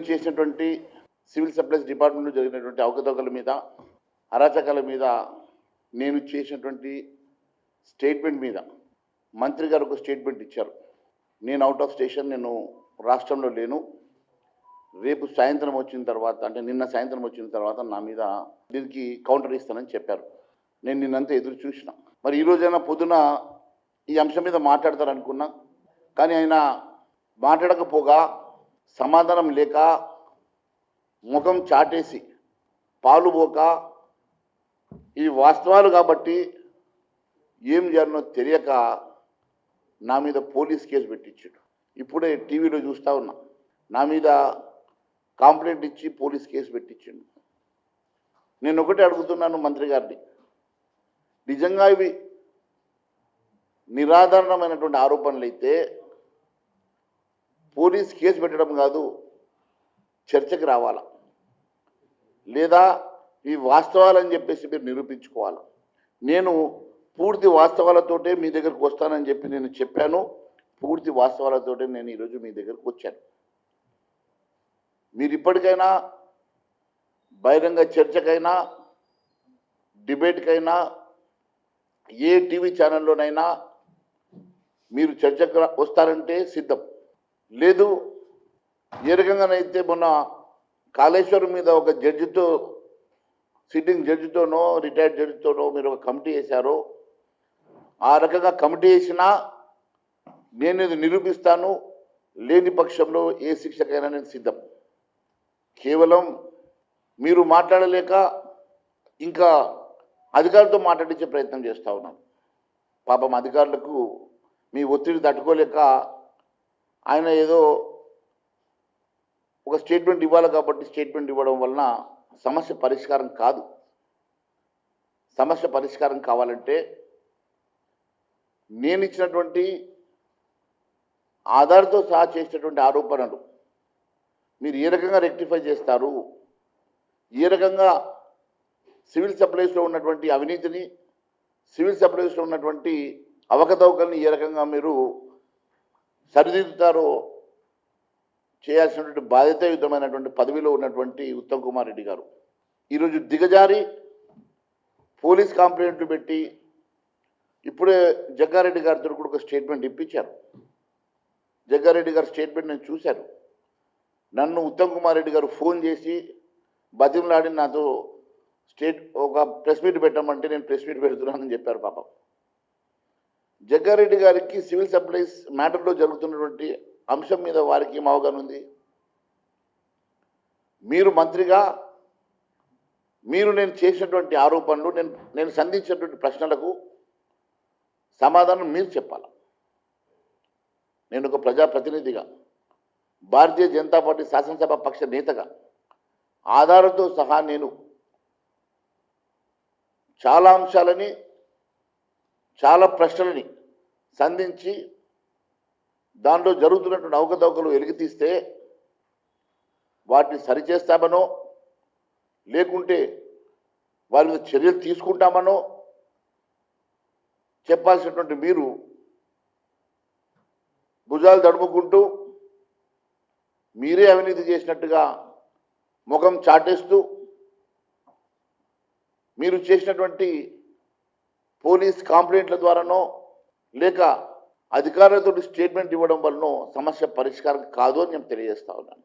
చేసినటువంటి civil supplies డిపార్ట్మెంట్లో జరిగినటువంటి అవకతవకల మీద, అరాచకాల మీద నేను చేసినటువంటి స్టేట్మెంట్ మీద మంత్రి గారు ఒక స్టేట్మెంట్ ఇచ్చారు. నేను అవుట్ ఆఫ్ స్టేషన్, నేను రాష్ట్రంలో లేను. రేపు సాయంత్రం వచ్చిన తర్వాత, అంటే నిన్న సాయంత్రం వచ్చిన తర్వాత నా మీద దీనికి కౌంటర్ ఇస్తానని చెప్పారు. నేను నిన్నంతా ఎదురు చూసిన. మరి ఈరోజైనా పొద్దున ఈ అంశం మీద మాట్లాడతారనుకున్నా, కానీ ఆయన మాట్లాడకపోగా, సమాధానం లేక, ముఖం చాటేసి, పాలుపోక, ఇవి వాస్తవాలు కాబట్టి ఏం చేయాలనో తెలియక నా మీద పోలీస్ కేసు పెట్టించాడు. ఇప్పుడే టీవీలో చూస్తూ ఉన్నా, నా మీద కంప్లైంట్ ఇచ్చి పోలీస్ కేసు పెట్టించాడు. నేను ఒకటే అడుగుతున్నాను మంత్రి గారిని, నిజంగా ఇవి నిరాధారణమైనటువంటి ఆరోపణలు అయితే పోలీస్ కేసు పెట్టడం కాదు, చర్చకి రావాలా, లేదా ఈ వాస్తవాలని చెప్పేసి మీరు నిరూపించుకోవాలి. నేను పూర్తి వాస్తవాలతోటే మీ దగ్గరకు వస్తానని చెప్పి నేను చెప్పాను. పూర్తి వాస్తవాలతోటే నేను ఈరోజు మీ దగ్గరకు వచ్చాను. మీరు ఇప్పటికైనా బహిరంగ చర్చకైనా, డిబేట్కైనా, ఏ టీవీ ఛానల్లోనైనా మీరు చర్చకు వస్తారంటే సిద్ధం. లేదు, ఏ రకంగానైతే మొన్న కాళేశ్వరం మీద ఒక జడ్జితో, సిట్టింగ్ జడ్జితోనో రిటైర్డ్ జడ్జితోనో మీరు ఒక కమిటీ వేశారో, ఆ రకంగా కమిటీ వేసినా నేను ఇది నిరూపిస్తాను. లేని పక్షంలో ఏ శిక్షకైనా నేను సిద్ధం. కేవలం మీరు మాట్లాడలేక ఇంకా అధికారులతో మాట్లాడించే ప్రయత్నం చేస్తూ ఉన్నాను. పాపం అధికారులకు మీ ఒత్తిడి తట్టుకోలేక ఆయన ఏదో ఒక స్టేట్మెంట్ ఇవ్వాలి కాబట్టి స్టేట్మెంట్ ఇవ్వడం వలన సమస్య పరిష్కారం కాదు. సమస్య పరిష్కారం కావాలంటే నేను ఇచ్చినటువంటి ఆధార్తో సహా చేసినటువంటి ఆరోపణలు మీరు ఏ రకంగా రెక్టిఫై చేస్తారు, ఏ రకంగా సివిల్ సప్లైస్లో ఉన్నటువంటి అవినీతిని, సివిల్ సప్లైస్లో ఉన్నటువంటి అవకతవకల్ని ఏ రకంగా మీరు సరిదిద్దుతారో చేయాల్సినటువంటి బాధ్యతాయుతమైనటువంటి పదవిలో ఉన్నటువంటి ఉత్తమ్ కుమార్ రెడ్డి గారు ఈరోజు దిగజారి పోలీస్ కంప్లైంట్లు పెట్టి, ఇప్పుడే జగ్గారెడ్డి గారితో కూడా ఒక స్టేట్మెంట్ ఇప్పించారు. జగ్గారెడ్డి గారి స్టేట్మెంట్ నేను చూశాను. నన్ను ఉత్తమ్ కుమార్ రెడ్డి గారు ఫోన్ చేసి బతిమలాడి నాతో ఒక ప్రెస్ మీట్ పెట్టమంటే నేను ప్రెస్ మీట్ పెడుతున్నానని చెప్పారు. పాపం జగ్గారెడ్డి గారికి సివిల్ సప్లైస్ మ్యాటర్లో జరుగుతున్నటువంటి అంశం మీద వారికి ఏం అవగాహన ఉంది? మీరు మంత్రిగా మీరు నేను చేసినటువంటి ఆరోపణలు, నేను సంధించినటువంటి ప్రశ్నలకు సమాధానం మీరు చెప్పాలి. నేను ఒక ప్రజాప్రతినిధిగా, భారతీయ జనతా పార్టీ శాసనసభ పక్ష నేతగా ఆధారంతో సహా నేను చాలా అంశాలని, చాలా ప్రశ్నలని సంధించి దాంట్లో జరుగుతున్నటువంటి అవకతవకలు వెలికితీస్తే వాటిని సరిచేస్తామనో, లేకుంటే వారి మీద చర్యలు తీసుకుంటామనో చెప్పాల్సినటువంటి మీరు భుజాలు తడుముకుంటూ మీరే అవినీతి చేసినట్టుగా ముఖం చాటేస్తూ మీరు చేసినటువంటి పోలీస్ కంప్లైంట్ల ద్వారానో లేక అధికారులతో స్టేట్మెంట్ ఇవ్వడం వల్లనో సమస్య పరిష్కారం కాదు అని నేను తెలియజేస్తా ఉన్నాను.